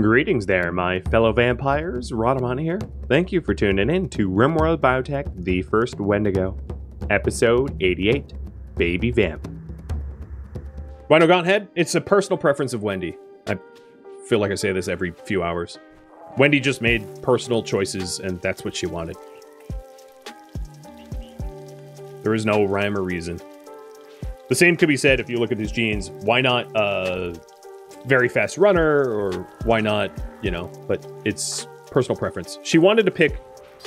Greetings there, my fellow vampires. Rhadamant here. Thank you for tuning in to RimWorld Biotech, The First Wendigo, Episode 88, BabyVamp. Rhino Gaunthead, it's a personal preference of Wendy. I feel like I say this every few hours. Wendy just made personal choices, and that's what she wanted. There is no rhyme or reason. The same could be said if you look at his genes. Why not very fast runner, or why not, you know, but it's personal preference. She wanted to pick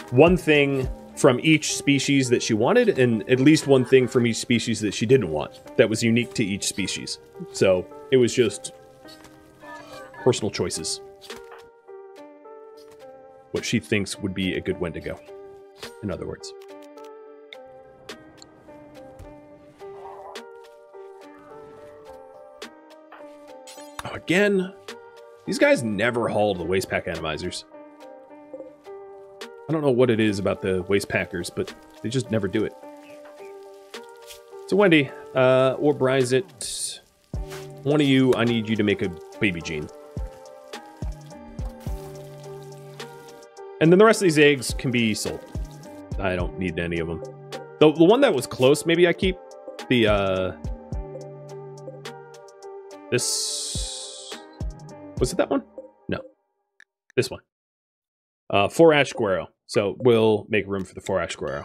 one thing from each species that she wanted, and at least one thing from each species that she didn't want, that was unique to each species. So it was just personal choices. What she thinks would be a good Wendigo, in other words. Again, these guys never haul the waste pack atomizers. I don't know what it is about the waste packers, but they just never do it. So Wendy, or Bryzit, one of you, I need you to make a baby gene. And then the rest of these eggs can be sold. I don't need any of them. The one that was close, maybe I keep. This... Was it that one? No. This one. 4 ash squirrel. So we'll make room for the 4 ash squirrel.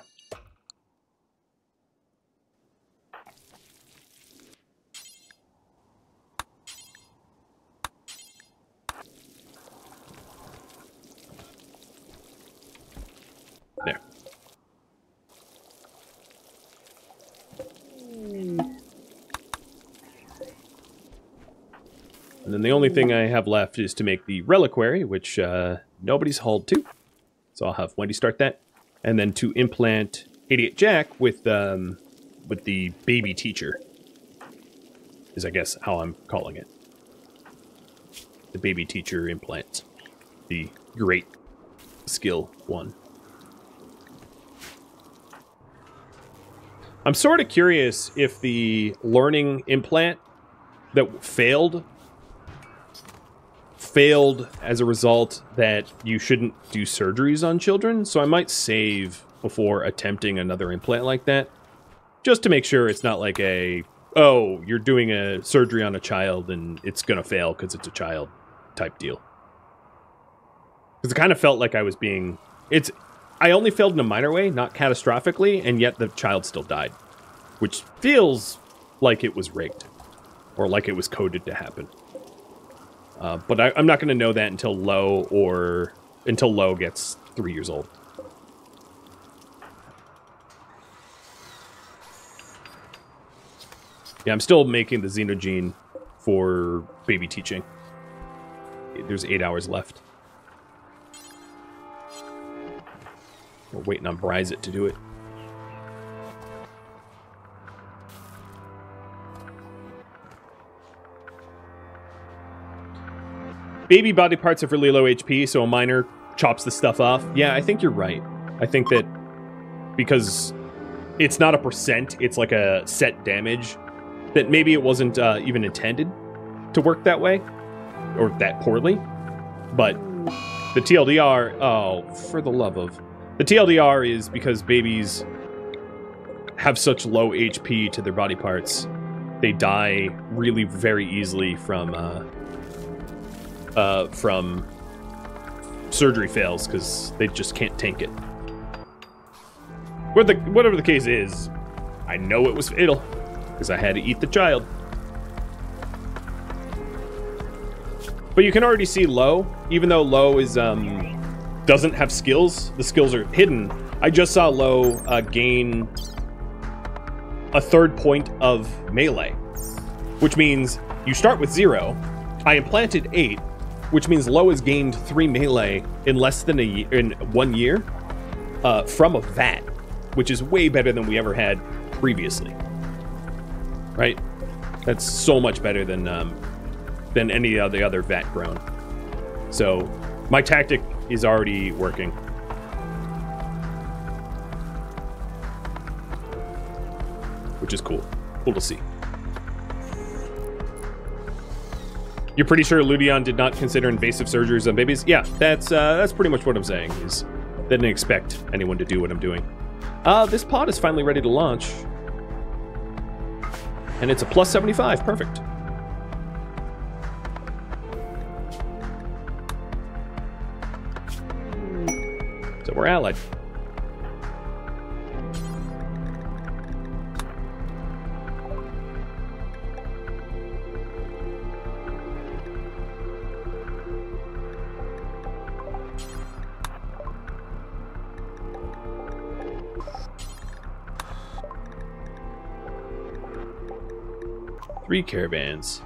There. And then the only thing I have left is to make the reliquary, which nobody's hauled to. So I'll have Wendy start that. And then to implant 88 Jack with the baby teacher. Is, I guess, how I'm calling it. The baby teacher implant. The great skill one. I'm sort of curious if the learning implant that failed as a result that you shouldn't do surgeries on children, so I might save before attempting another implant like that, just to make sure it's not like a, oh, you're doing a surgery on a child and it's gonna fail because it's a child type deal. Because it kind of felt like I was being, I only failed in a minor way, not catastrophically, and yet the child still died, which feels like it was rigged, or like it was coded to happen. But I'm not going to know that until Lo gets 3 years old. Yeah, I'm still making the xenogene for baby teaching. There's 8 hours left. We're waiting on Bryzit to do it. Baby body parts have really low HP, so a miner chops the stuff off. Yeah, I think you're right. I think that because it's not a percent, it's like a set damage, that maybe it wasn't even intended to work that way, or that poorly. But the TLDR, oh, for the love of... The TLDR is because babies have such low HP to their body parts, they die really very easily from surgery fails because they just can't tank it. Whatever the case is, I know it was fatal because I had to eat the child. But you can already see Lo, even though Lo is doesn't have skills. The skills are hidden. I just saw Lo gain a 3rd point of melee, which means you start with 0. I implanted 8. Which means Lo has gained 3 melee in less than in 1 year from a vat, which is way better than we ever had previously. Right? That's so much better than any of the other vat grown. So my tactic is already working. Which is cool. Cool to see. You're pretty sure Ludion did not consider invasive surgeries on babies? Yeah, that's pretty much what I'm saying, is they didn't expect anyone to do what I'm doing. This pod is finally ready to launch. And it's a plus 75, perfect. So we're allied. Three caravans.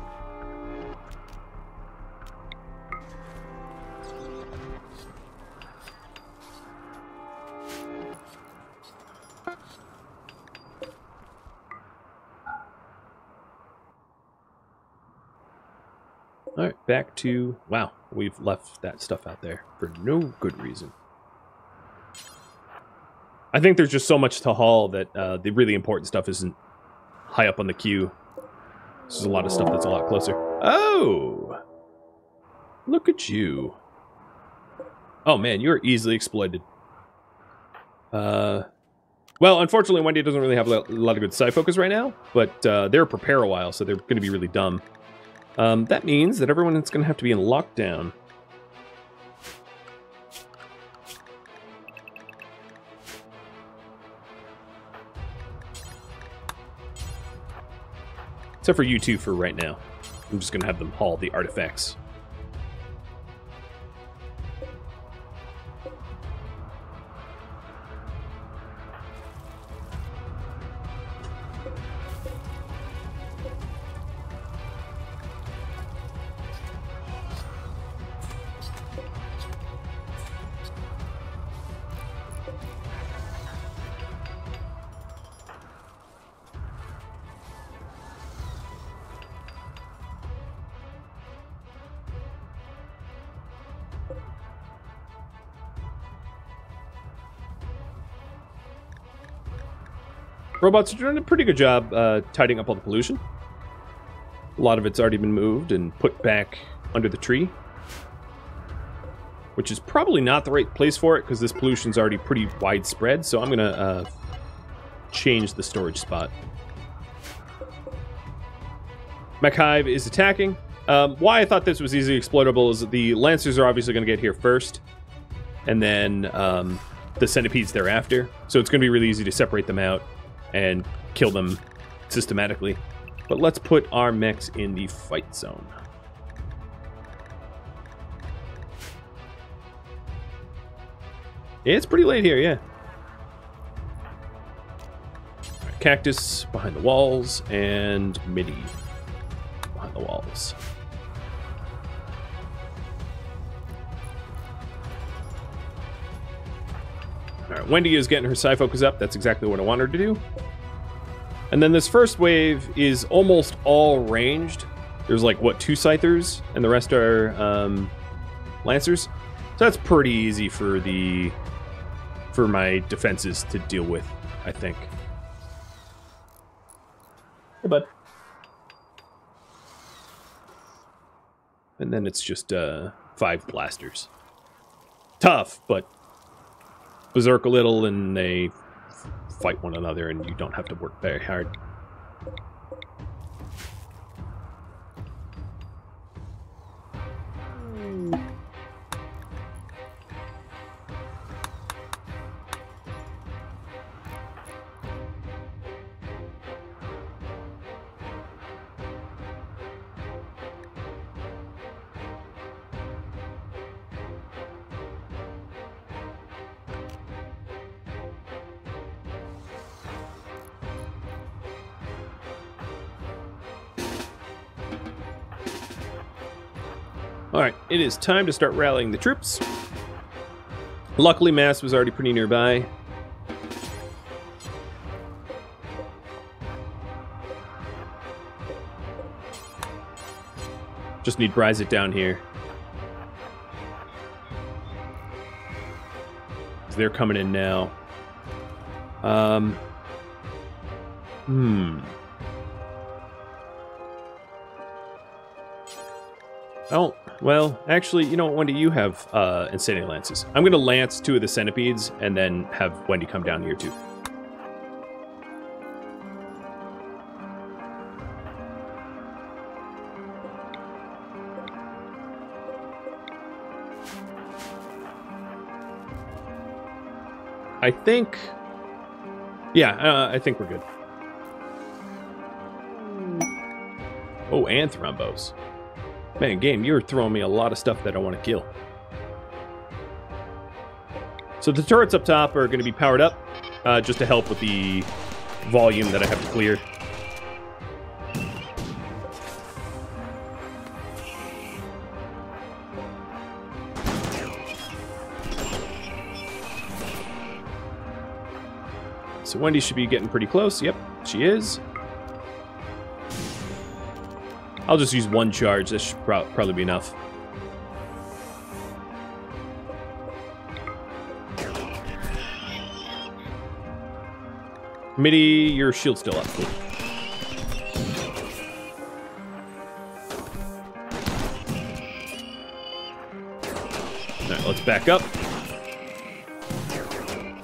All right, back to... Wow, we've left that stuff out there for no good reason. I think there's just so much to haul that the really important stuff isn't high up on the queue. This is a lot of stuff that's a lot closer. Oh! Look at you. Oh man, you're easily exploited. Well, unfortunately, Wendy doesn't really have a lot of good side focus right now, but they're prepare a while, so they're going to be really dumb. That means that everyone is going to have to be in lockdown. Except for you two for right now. I'm just going to have them haul the artifacts. Robots are doing a pretty good job tidying up all the pollution. A lot of it's already been moved and put back under the tree. Which is probably not the right place for it, because this pollution's already pretty widespread, so I'm going to change the storage spot. Mech Hive is attacking. Why I thought this was easily exploitable is that the Lancers are obviously going to get here first, and then the Centipedes thereafter. So it's going to be really easy to separate them out and kill them systematically. But let's put our mechs in the fight zone. It's pretty late here, yeah. Right, Cactus behind the walls, and Midi behind the walls. Alright, Wendy is getting her psi focus up. That's exactly what I want her to do. And then this first wave is almost all ranged. There's like, what, 2 Scythers? And the rest are Lancers. So that's pretty easy for my defenses to deal with, I think. Hey, bud. And then it's just 5 blasters. Tough, but berserk a little and they fight one another and you don't have to work very hard. Alright, it is time to start rallying the troops. Luckily, Mass was already pretty nearby. Just need Bryzit down here. They're coming in now. Oh, well, actually, you know what, Wendy, you have Insanity Lances. I'm going to lance 2 of the centipedes and then have Wendy come down here too. I think... Yeah, I think we're good. Oh, and thrombos. Man, game, you're throwing me a lot of stuff that I want to kill. So the turrets up top are going to be powered up, just to help with the volume that I have to clear. So Wendy should be getting pretty close. Yep, she is. I'll just use 1 charge. This should probably be enough. Midi, your shield's still up. Cool. Alright, let's back up.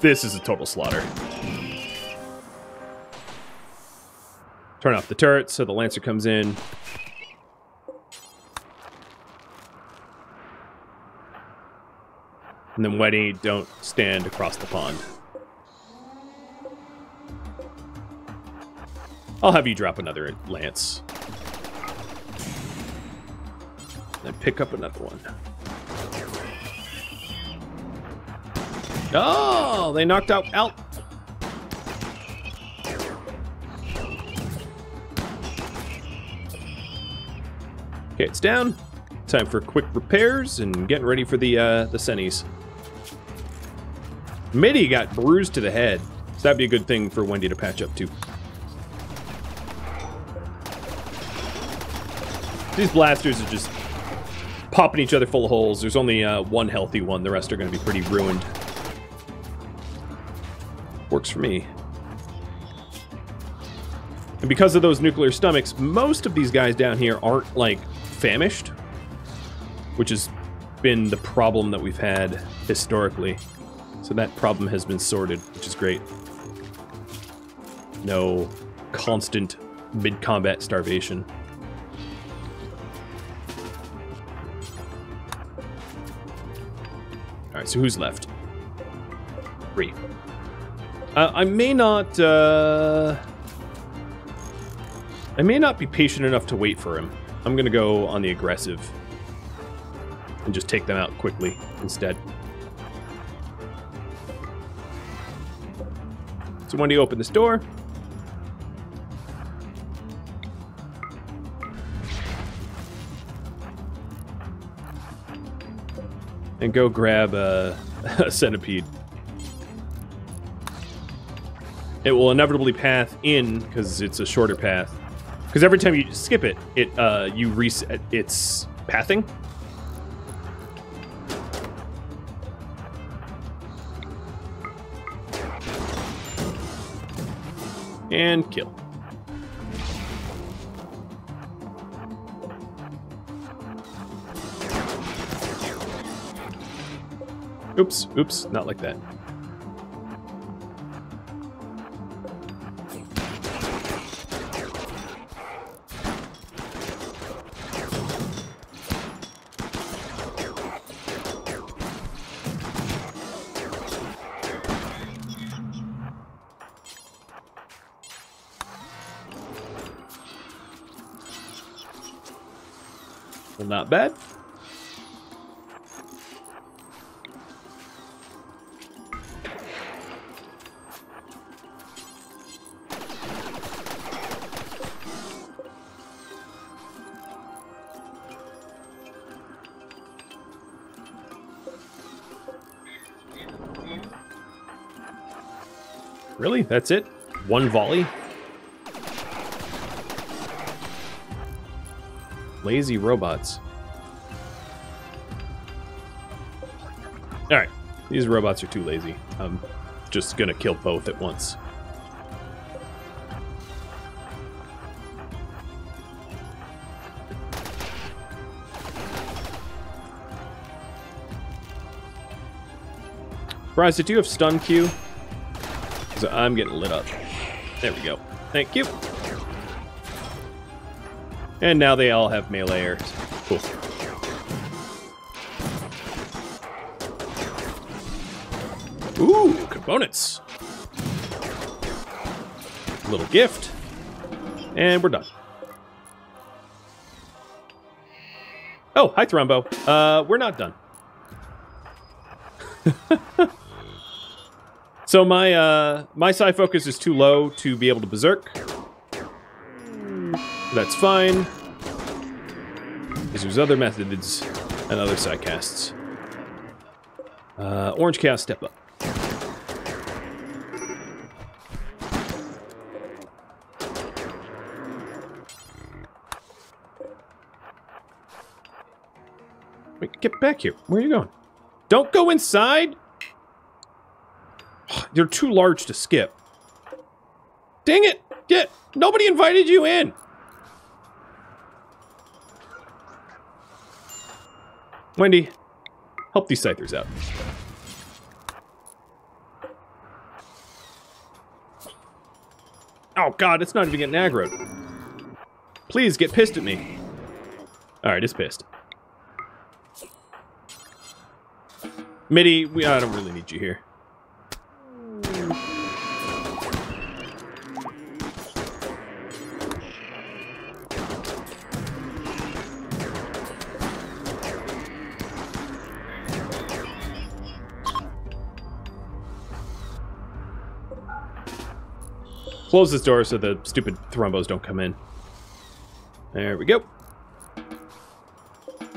This is a total slaughter. Turn off the turret so the Lancer comes in. And then Wendy, don't stand across the pond. I'll have you drop another lance. Then pick up another one. Oh, they knocked out. Okay, it's down. Time for quick repairs and getting ready for the Sennies. Midi got bruised to the head, so that'd be a good thing for Wendy to patch up too. These blasters are just popping each other full of holes. There's only 1 healthy one. The rest are going to be pretty ruined. Works for me. And because of those nuclear stomachs, most of these guys down here aren't, like, famished, which has been the problem that we've had historically. So that problem has been sorted, which is great. No constant mid-combat starvation. Alright, so who's left? 3. I may not be patient enough to wait for him. I'm gonna go on the aggressive and just take them out quickly instead. So Wendy, open this door. And go grab a centipede. It will inevitably path in because it's a shorter path. Because every time you skip it, you reset its pathing. And kill. Oops, not like that. Well, not bad. Really? That's it? 1 volley? Lazy robots. Alright. These robots are too lazy. I'm just gonna kill both at once. Bryce, did you have stun Q? So I'm getting lit up. There we go. Thank you. And now they all have melee airs. Cool. Ooh, components. Little gift. And we're done. Oh, hi, Thrumbo. We're not done. So my psi focus is too low to be able to berserk. That's fine. There's other methods and other psi casts. Orange Chaos, step up. Wait, get back here. Where are you going? Don't go inside! You're too large to skip. Dang it! Nobody invited you in! Wendy, help these scythers out. Oh god, it's not even getting aggroed. Please, get pissed at me. Alright, it's pissed. Mitty, I don't really need you here. Close this door so the stupid thrombos don't come in. There we go.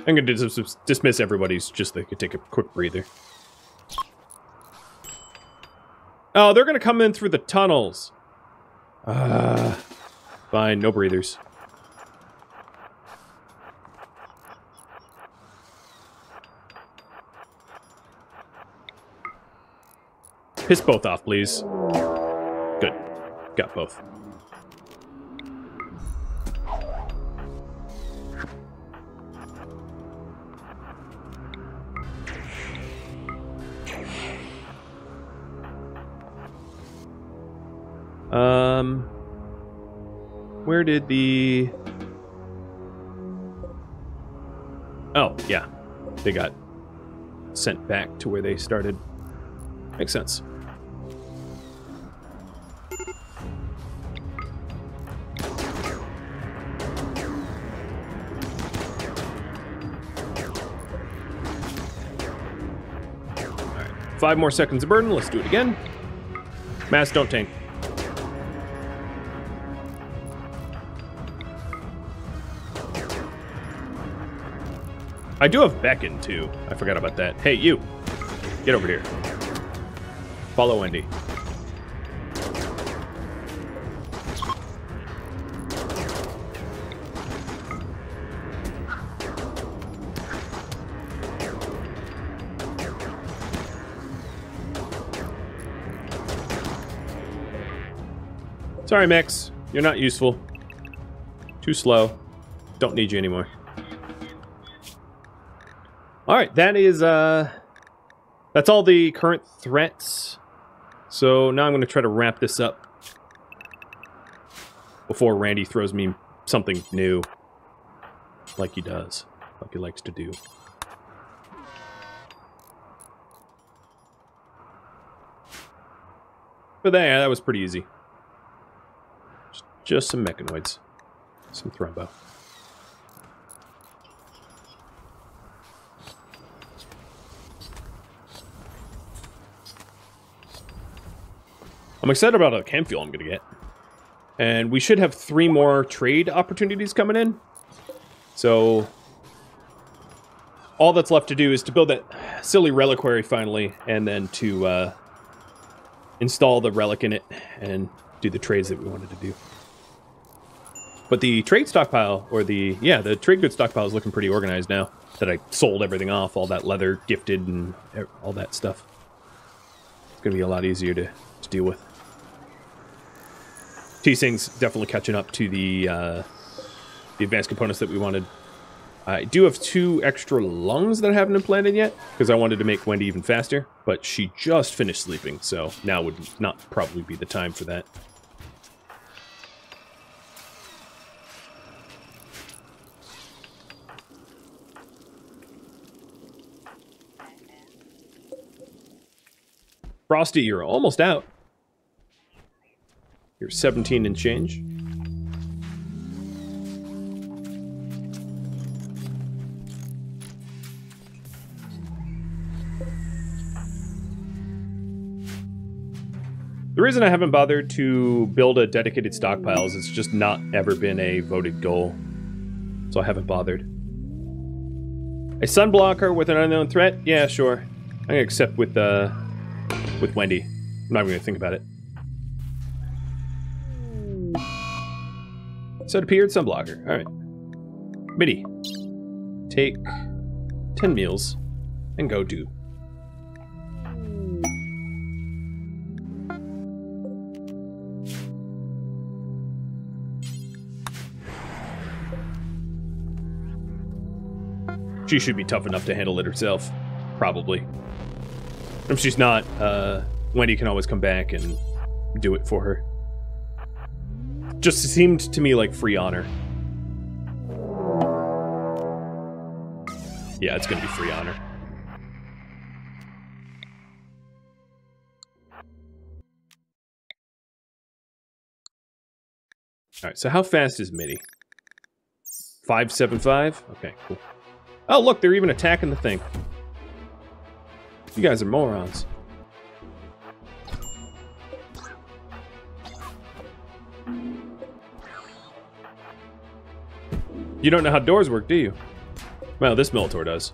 I'm going to dismiss everybody's just so they could take a quick breather. Oh, they're going to come in through the tunnels. Fine, no breathers. Piss both off, please. Good. Got both. Where did the... Oh, yeah. They got sent back to where they started. Makes sense. Alright, 5 more seconds of burden. Let's do it again. Mass, don't tank. I do have beckon, too. I forgot about that. Hey, you. Get over here. Follow Wendy. Sorry, Mix. You're not useful. Too slow. Don't need you anymore. Alright, that is, that's all the current threats. So now I'm going to try to wrap this up before Randy throws me something new. Like he does. Like he likes to do. But there, that was pretty easy. Just some mechanoids. Some thrombo. I'm excited about the chem fuel I'm going to get. And we should have 3 more trade opportunities coming in. So all that's left to do is to build that silly reliquary finally, and then to install the relic in it and do the trades that we wanted to do. But the trade stockpile, or the trade goods stockpile is looking pretty organized now that I sold everything off, all that leather gifted and all that stuff. It's going to be a lot easier to deal with. T-Sing's definitely catching up to the advanced components that we wanted. I do have 2 extra lungs that I haven't implanted yet, because I wanted to make Wendy even faster, but she just finished sleeping, so now would not probably be the time for that. Frosty, you're almost out. You're 17 and change. The reason I haven't bothered to build a dedicated stockpile is it's just not ever been a voted goal. So I haven't bothered. A sunblocker with an unknown threat? Yeah, sure. I'm gonna accept with Wendy. I'm not even gonna think about it. So it appeared sunblocker. Alright. Biddy. Take 10 meals and go do. She should be tough enough to handle it herself. Probably. If she's not, Wendy can always come back and do it for her. Just seemed to me like free honor. Yeah, it's gonna be free honor. Alright, so how fast is Mitty? 575? Okay, cool. Oh, look, they're even attacking the thing. You guys are morons. You don't know how doors work, do you? Well, this Minotaur does.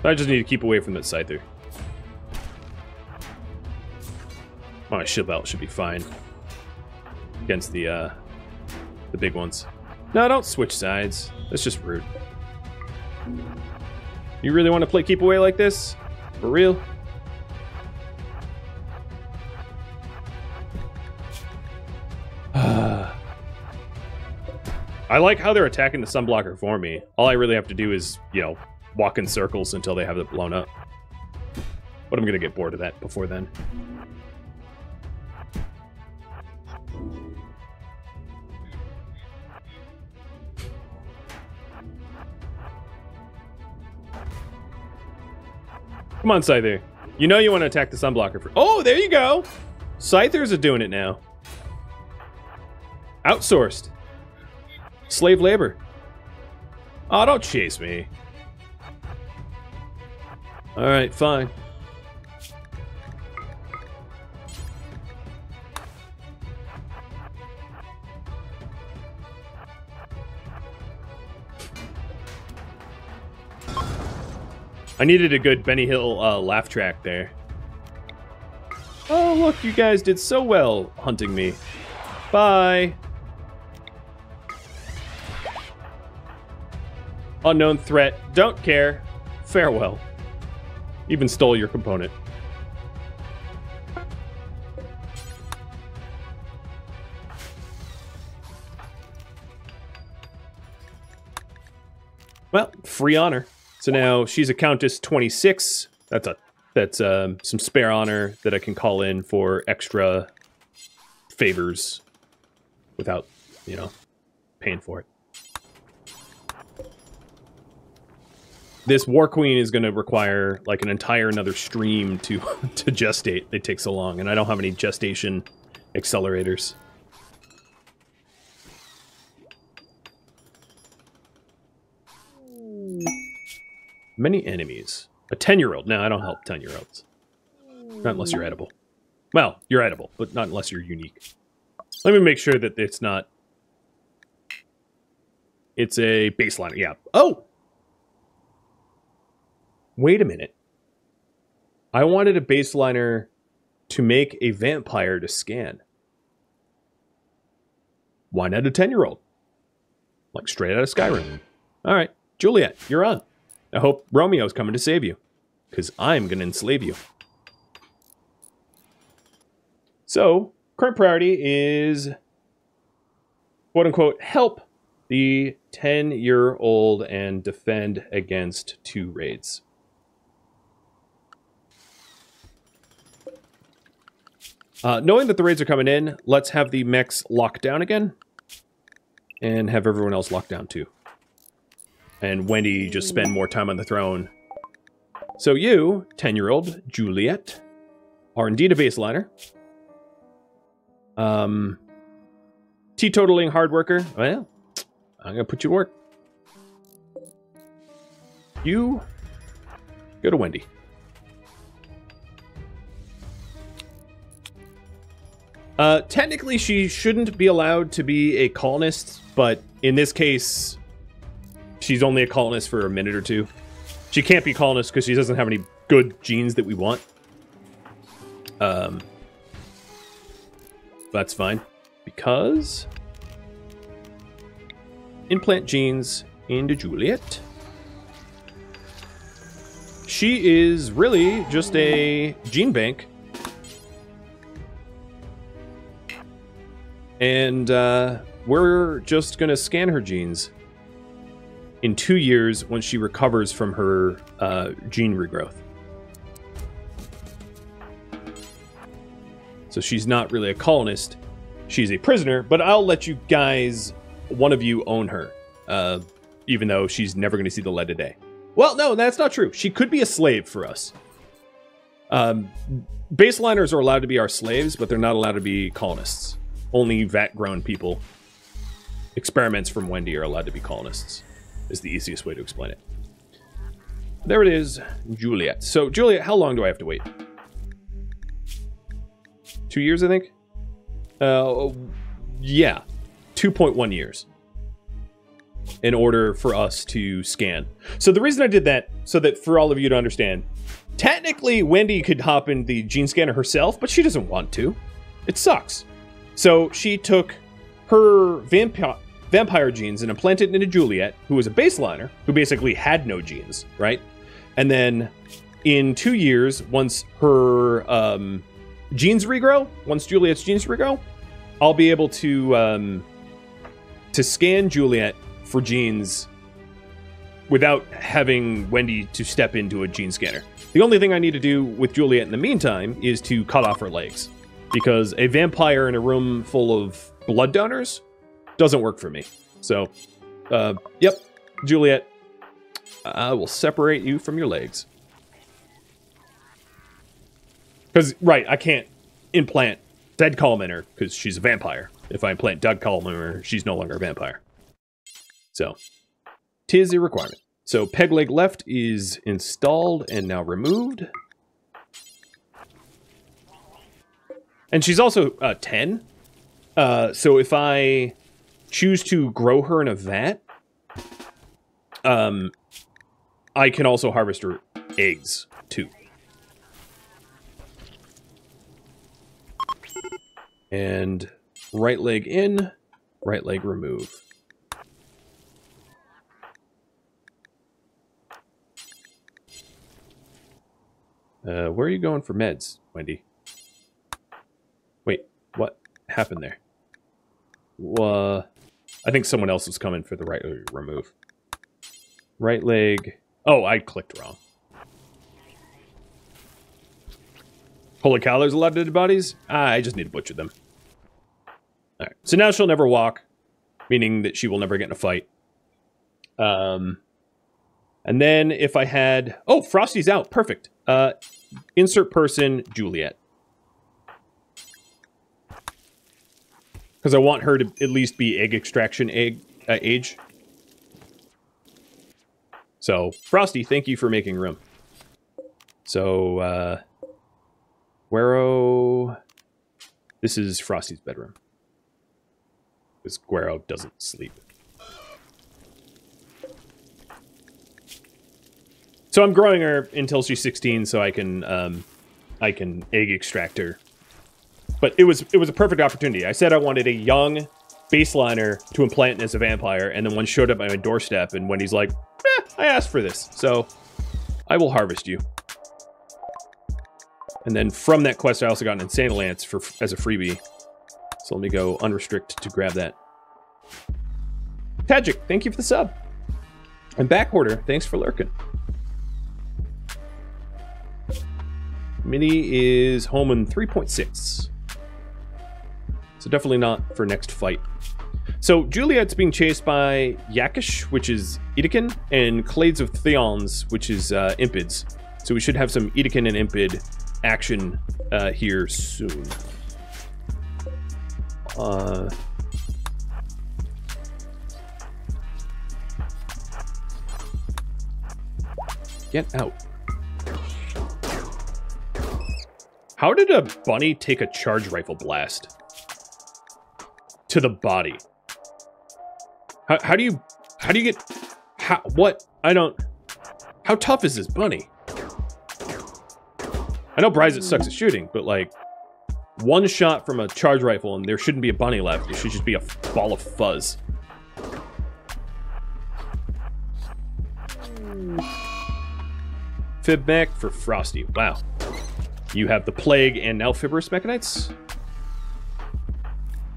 I just need to keep away from that Scyther. My shield belt should be fine against the big ones. No, don't switch sides. That's just rude. You really want to play keep away like this? For real? I like how they're attacking the sunblocker for me. All I really have to do is, you know, walk in circles until they have it blown up. But I'm gonna get bored of that before then. Come on, Scyther. You know you want to attack the sunblocker for... Oh, there you go! Scythers are doing it now. Outsourced. Slave labor. Oh, don't chase me. Alright, fine. I needed a good Benny Hill laugh track there. Oh, look, you guys did so well hunting me. Bye. Unknown threat. Don't care. Farewell. Even stole your component. Well, free honor. So now she's a Countess 26. That's some spare honor that I can call in for extra favors without, you know, paying for it. This War Queen is going to require like an entire another stream to gestate. They take so long, and I don't have any gestation accelerators. Many enemies. A 10-year-old. No, I don't help 10-year-olds. Not unless you're edible. Well, you're edible, but not unless you're unique. Let me make sure that it's not... It's a baseline. Yeah. Oh! Wait a minute. I wanted a baseliner to make a vampire to scan. Why not a 10-year-old? Like straight out of Skyrim. Alright, Juliet, you're on. I hope Romeo's coming to save you, because I'm going to enslave you. So, current priority is, quote-unquote, help the 10-year-old and defend against 2 raids. Knowing that the raids are coming in, let's have the mechs locked down again. And have everyone else locked down too. And Wendy just spend more time on the throne. So you, 10-year-old Juliet, are indeed a baseliner. Teetotaling hard worker. Well, I'm going to put you to work. You go to Wendy. Technically, she shouldn't be allowed to be a colonist, but in this case, she's only a colonist for a minute or two. She can't be colonist because she doesn't have any good genes that we want. That's fine. Because implant genes into Juliet. She is really just a gene bank. And we're just going to scan her genes in 2 years when she recovers from her gene regrowth. So she's not really a colonist. She's a prisoner, but I'll let you guys, one of you, own her. Even though she's never going to see the light of day. Well, no, that's not true. She could be a slave for us. Baseliners are allowed to be our slaves, but they're not allowed to be colonists. Only vat-grown people. Experiments from Wendy are allowed to be colonists. Is the easiest way to explain it. There it is, Juliet. So, Juliet, how long do I have to wait? 2 years, I think? Yeah. 2.1 years. In order for us to scan. So the reason I did that, so that for all of you to understand, technically Wendy could hop in the gene scanner herself, but she doesn't want to. It sucks. So she took her vampire genes and implanted it into Juliet, who was a baseliner, who basically had no genes, right? And then in 2 years, once her genes regrow, once Juliet's genes regrow, I'll be able to scan Juliet for genes without having Wendy to step into a gene scanner. The only thing I need to do with Juliet in the meantime is to cut off her legs. Because a vampire in a room full of blood donors doesn't work for me. So, yep, Juliet, I will separate you from your legs. Because, right, I can't implant Dead Calm in her because she's a vampire. If I implant Dead Calm in her, she's no longer a vampire. So, 'tis a requirement. So, peg leg left is installed and now removed. And she's also 10. So if I choose to grow her in a vat, I can also harvest her eggs, too. And right leg in, right leg remove. Where are you going for meds, Wendy? Wait, what happened there? I think someone else was coming for the right leg remove. Right leg. Oh, I clicked wrong. Holy cow, there's a lot of dead bodies? I just need to butcher them. Alright, so now she'll never walk, meaning that she will never get in a fight. And then if I had... Oh, Frosty's out. Perfect. Insert person, Juliet. Because I want her to at least be egg extraction age. So, Frosty, thank you for making room. So, Guero... This is Frosty's bedroom. Because Guero doesn't sleep. So I'm growing her until she's 16 so I can egg extract her. But it was a perfect opportunity. I said I wanted a young baseliner to implant as a vampire, and then one showed up at my doorstep, and Wendy's like, I asked for this, so I will harvest you. And then from that quest, I also got an Insane Lance as a freebie. So let me go unrestrict to grab that. Tajik, thank you for the sub. And Backhoarder, thanks for lurking. Mini is home in 3.6. So definitely not for next fight. So Juliet's being chased by Yakish, which is Edekin, and Clades of Theons, which is Impids. So we should have some Edekin and Impid action here soon. Get out. How did a bunny take a charge rifle blast to the body? How do you get, what? How tough is this bunny? I know Bryzet sucks at shooting, but like, one shot from a charge rifle and there shouldn't be a bunny left. It should just be a ball of fuzz. Fib mech for Frosty. Wow. You have the Plague and now Fibrous Mechanites?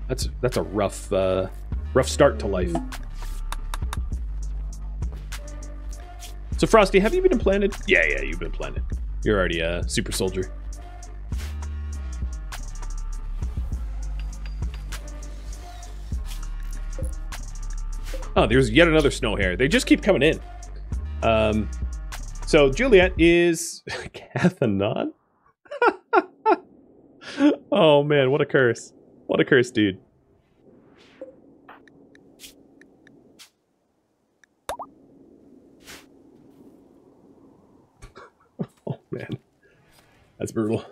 That's a rough start to life. So Frosty, have you been implanted? Yeah, you've been implanted. You're already a super soldier. Oh, there's yet another snow hare. They just keep coming in. So Juliet is Cathanon? Oh man, what a curse. What a curse, dude. Oh man. That's brutal.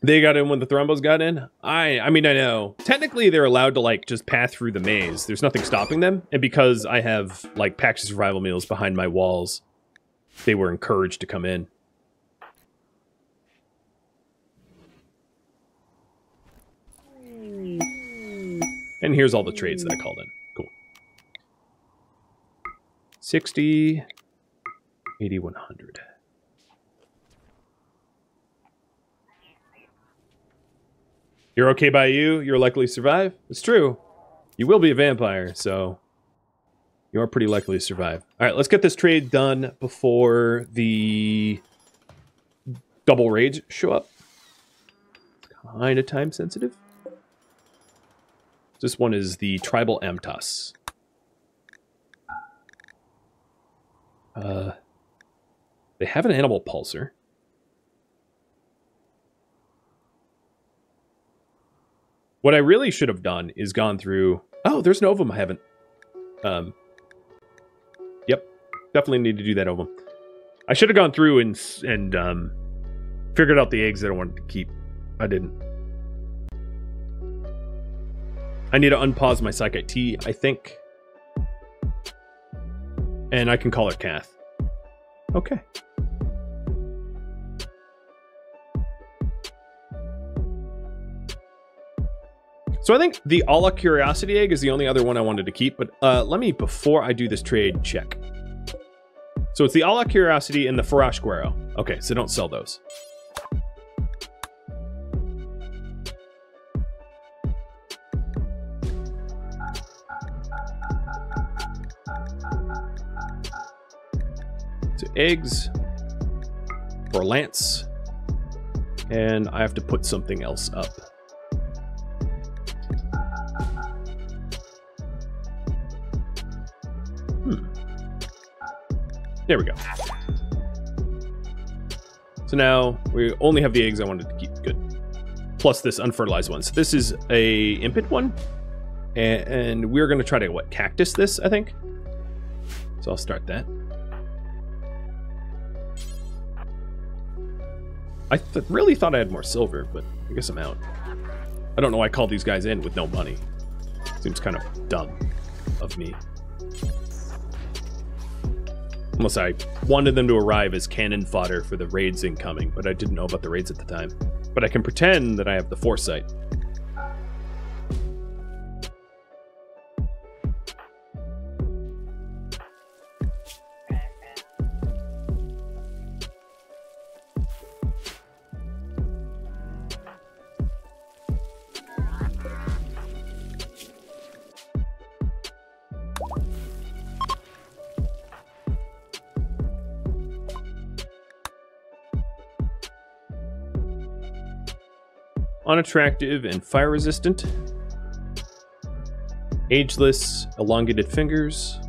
They got in when the Thrombos got in? I mean, I know. Technically, they're allowed to, like, just path through the maze. There's nothing stopping them. And because I have, like, packs of survival meals behind my walls, they were encouraged to come in. And here's all the trades that I called in. Cool. 60, 80, 100. You're okay by you? You're likely to survive? It's true. You will be a vampire, so you are pretty likely to survive. All right, let's get this trade done before the double raids show up. It's kind of time sensitive. This one is the Tribal Amtas. They have an animal pulsar. What I really should have done is gone through... Oh, there's an ovum I haven't... Yep. Definitely need to do that ovum. I should have gone through and figured out the eggs that I wanted to keep. I didn't. I need to unpause my Psychite T, I think. And I can call her Kath. Okay. So I think the Alla Curiosity Egg is the only other one I wanted to keep, but let me, before I do this trade, check. So it's the Alla Curiosity and the Farash Guero. Okay, so don't sell those. So eggs for Lance, and I have to put something else up. There we go. So now we only have the eggs I wanted to keep. Good. Plus this unfertilized one. So this is a impid one. And we're going to try to, what, cactus this, I think? So I'll start that. I really thought I had more silver, but I guess I'm out. I don't know why I called these guys in with no money. Seems kind of dumb of me. Unless I wanted them to arrive as cannon fodder for the raids incoming, but I didn't know about the raids at the time. But I can pretend that I have the foresight. unattractive and fire resistant. Ageless, elongated fingers.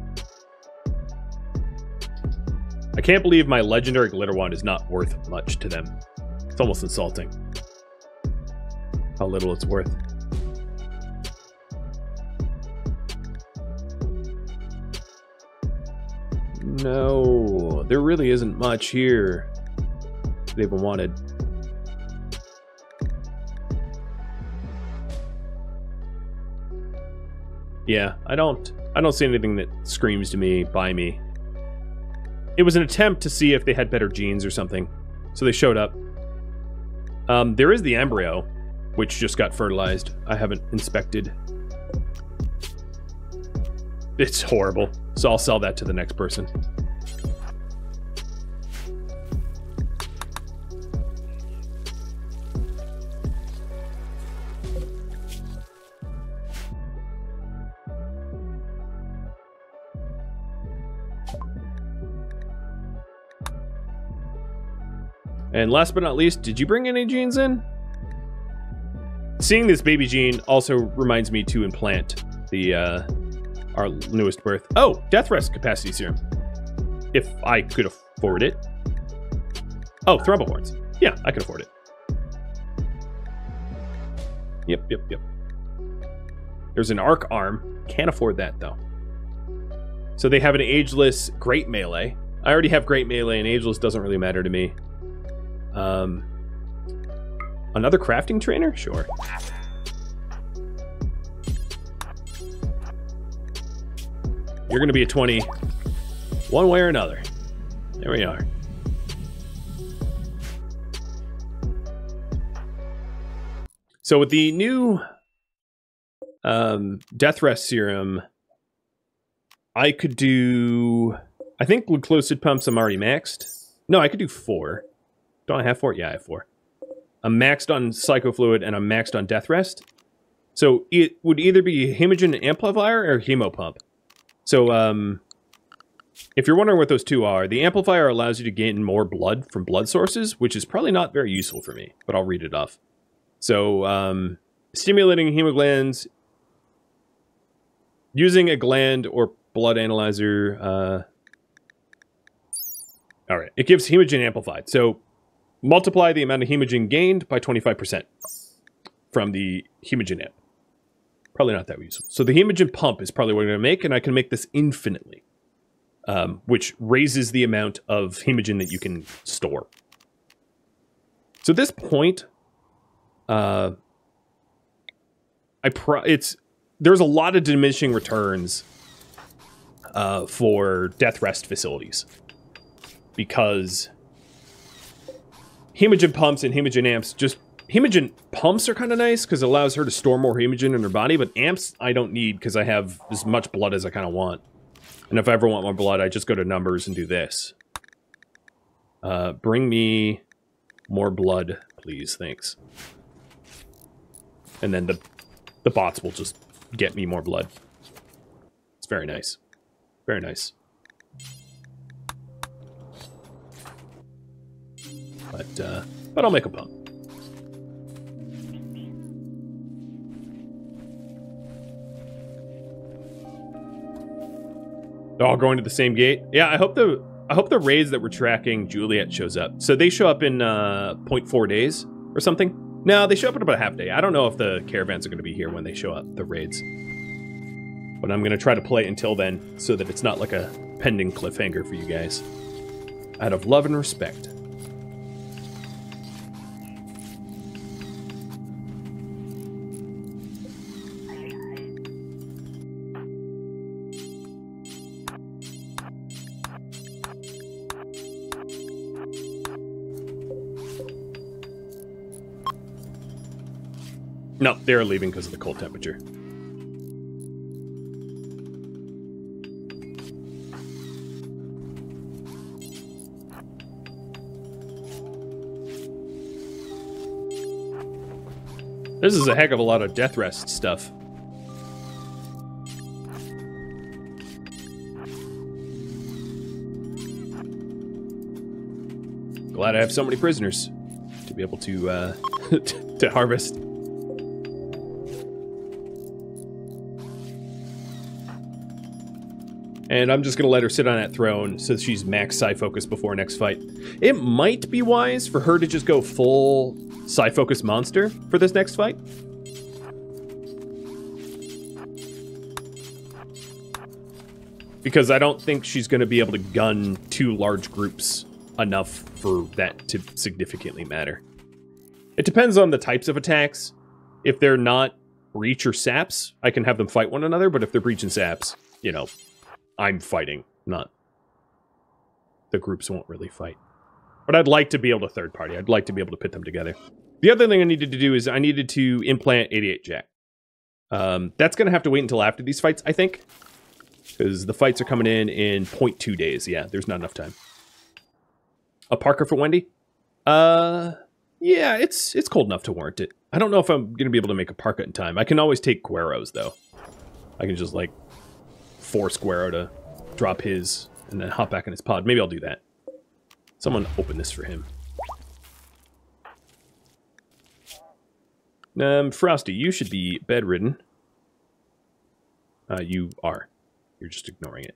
I can't believe my legendary glitter wand is not worth much to them. It's almost insulting how little it's worth. No, there really isn't much here they even wanted. Yeah, I don't see anything that screams to me, buy me. It was an attempt to see if they had better genes or something. So they showed up. There is the embryo, which just got fertilized. I haven't inspected. It's horrible. So I'll sell that to the next person. And last but not least, did you bring any genes in? Seeing this baby gene also reminds me to implant the our newest birth. Oh, death rest capacity serum. If I could afford it. Oh, thrombohorns. Yeah, I can afford it. Yep. There's an arc arm. Can't afford that though. So they have an ageless great melee. I already have great melee and ageless doesn't really matter to me. Another crafting trainer? Sure. You're gonna be a 20 one way or another. There we are. So with the new death rest serum, I could do, I think glucoside pumps I'm already maxed. No, I could do 4. Don't I have 4? Yeah, I have 4. I'm maxed on psychofluid and I'm maxed on death rest. So it would either be hemogen amplifier or hemopump. So if you're wondering what those two are, the amplifier allows you to gain more blood from blood sources, which is probably not very useful for me, but I'll read it off. So stimulating hemoglands, using a gland or blood analyzer. All right, it gives hemogen amplified. So multiply the amount of hemogen gained by 25% from the hemogen amp. Probably not that useful. So the hemogen pump is probably what I'm going to make, and I can make this infinitely, which raises the amount of hemogen that you can store. So at this point, there's a lot of diminishing returns for death rest facilities, because hemogen pumps and hemogen amps, just hemogen pumps are kind of nice because it allows her to store more hemogen in her body, but amps I don't need because I have as much blood as I kind of want. And if I ever want more blood, I just go to numbers and do this. Bring me more blood, please. Thanks. And then the bots will just get me more blood. It's very nice. Very nice. But I'll make a pump. They're all going to the same gate. Yeah, I hope the raids that we're tracking Juliet shows up. So they show up in 0.4 days or something. No, they show up in about a half day. I don't know if the caravans are going to be here when they show up, the raids. But I'm going to try to play until then so that it's not like a pending cliffhanger for you guys. Out of love and respect. No, they're leaving because of the cold temperature. This is a heck of a lot of death rest stuff. Glad I have so many prisoners to be able to to harvest. And I'm just going to let her sit on that throne so she's max psi-focus before next fight. It might be wise for her to just go full psi-focus monster for this next fight. Because I don't think she's going to be able to gun 2 large groups enough for that to significantly matter. It depends on the types of attacks. If they're not breach or saps, I can have them fight one another, but if they're breach and saps, you know, I'm fighting, not... The groups won't really fight. But I'd like to be able to third party. I'd like to be able to put them together. The other thing I needed to do is I needed to implant 88 Jack. That's going to have to wait until after these fights, I think. Because the fights are coming in 0.2 days. Yeah, there's not enough time. A Parker for Wendy? Yeah, it's cold enough to warrant it. I don't know if I'm going to be able to make a parka in time. I can always take Guero's, though. I can just, like, force Guero to drop his and then hop back in his pod. Maybe I'll do that. Someone open this for him. Frosty, you should be bedridden. You are. You're just ignoring it.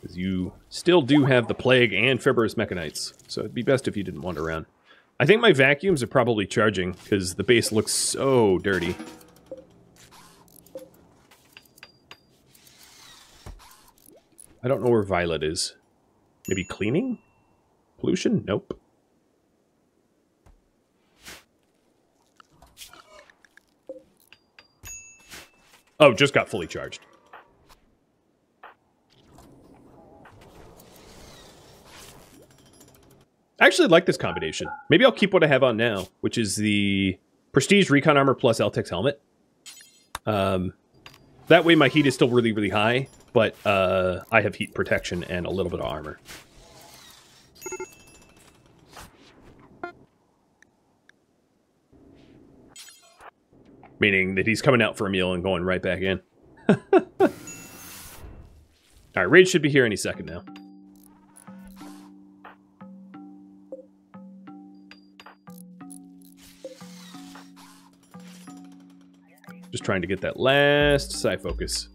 Because you still do have the plague and fibrous mechanites, so it'd be best if you didn't wander around. I think my vacuums are probably charging, because the base looks so dirty. I don't know where Violet is. Maybe cleaning? Pollution? Nope. Oh, just got fully charged. I actually like this combination. Maybe I'll keep what I have on now, which is the Prestige Recon Armor plus Eltex Helmet. That way my heat is still really, really high, but I have heat protection and a little bit of armor. Meaning that he's coming out for a meal and going right back in. Alright, Raid should be here any second now. Just trying to get that last psi focus.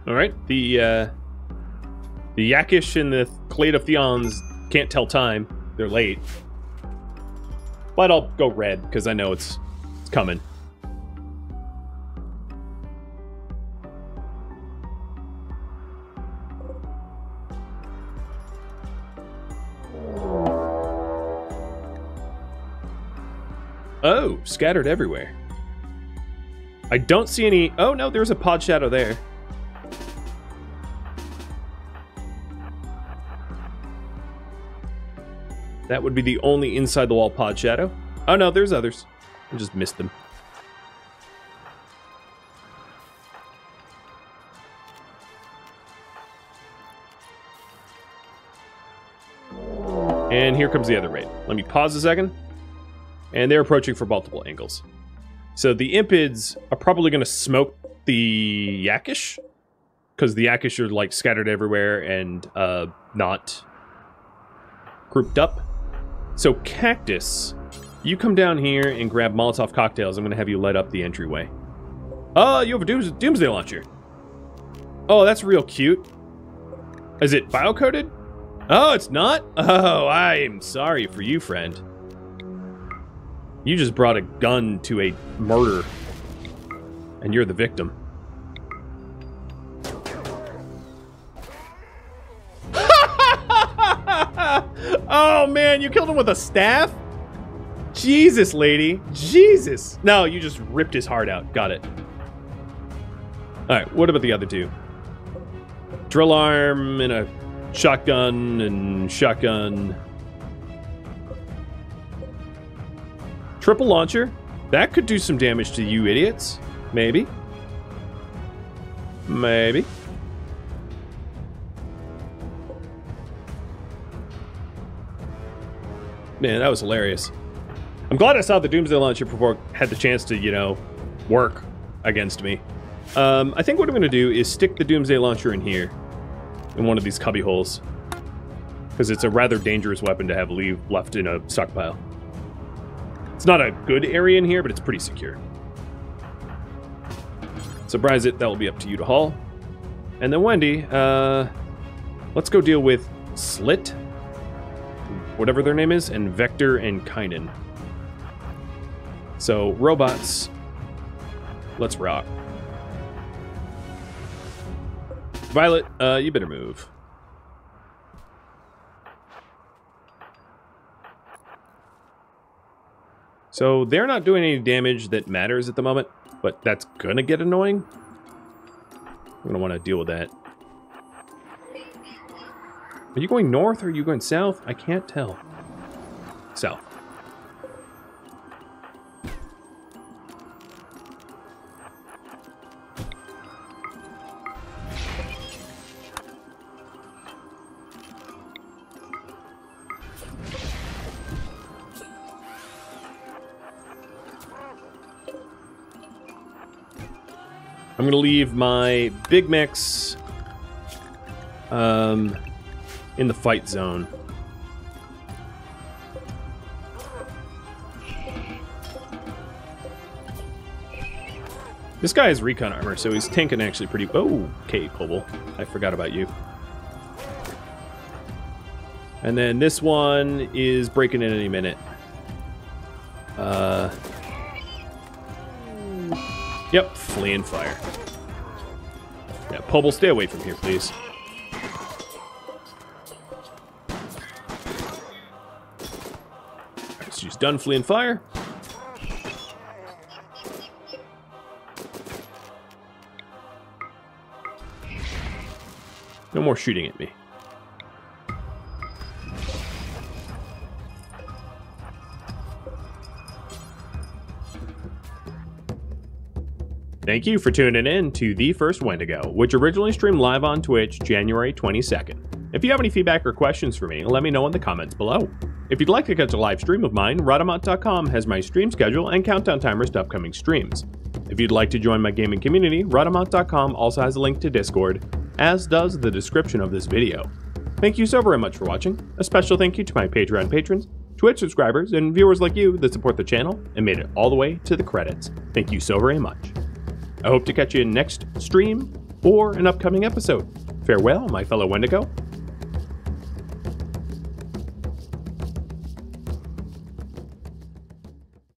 All right, the Yakish and the Clade of Theons can't tell time. They're late. But I'll go red, because I know it's coming. Oh, scattered everywhere. I don't see any... Oh, no, there's a pod shadow there. That would be the only inside-the-wall pod shadow. Oh, no, there's others. I just missed them. And here comes the other raid. Let me pause a second. And they're approaching from multiple angles. So the Impids are probably going to smoke the Yakish. Because the Yakish are, like, scattered everywhere and not grouped up. So, Cactus, you come down here and grab Molotov cocktails. I'm going to have you light up the entryway. Oh, you have a Doomsday Launcher. Oh, that's real cute. Is it biocoded? Oh, it's not? Oh, I'm sorry for you, friend. You just brought a gun to a murder. And you're the victim. Oh, man, you killed him with a staff? Jesus, lady. Jesus. No, you just ripped his heart out. Got it. All right, what about the other two? Drill arm and a shotgun and shotgun. Triple launcher. That could do some damage to you idiots. Maybe. Maybe. Man, that was hilarious. I'm glad I saw the Doomsday Launcher before I had the chance to, you know, work against me. I think what I'm going to do is stick the Doomsday Launcher in here, in one of these cubby holes, because it's a rather dangerous weapon to have left in a stockpile. It's not a good area in here, but it's pretty secure. Surprise it, that will be up to you to haul. And then Wendy, let's go deal with Slit, whatever their name is, and Vector and Kynan. So, robots, let's rock. Violet, you better move. So, they're not doing any damage that matters at the moment, but that's gonna get annoying. I'm gonna want to deal with that. Are you going north or are you going south? I can't tell. South. I'm gonna leave my big mechs in the fight zone. This guy has recon armor, so he's tanking actually pretty... Oh, okay, Cobble. I forgot about you. And then this one is breaking in any minute. Yep, fleeing fire. Yeah, Pobble, stay away from here, please. Alright, she's done fleeing fire. No more shooting at me. Thank you for tuning in to The First Wendigo, which originally streamed live on Twitch January 22nd. If you have any feedback or questions for me, let me know in the comments below. If you'd like to catch a live stream of mine, Rhadamant.com has my stream schedule and countdown timers to upcoming streams. If you'd like to join my gaming community, Rhadamant.com also has a link to Discord, as does the description of this video. Thank you so very much for watching. A special thank you to my Patreon patrons, Twitch subscribers, and viewers like you that support the channel and made it all the way to the credits. Thank you so very much. I hope to catch you in next stream or an upcoming episode. Farewell, my fellow Wendigo,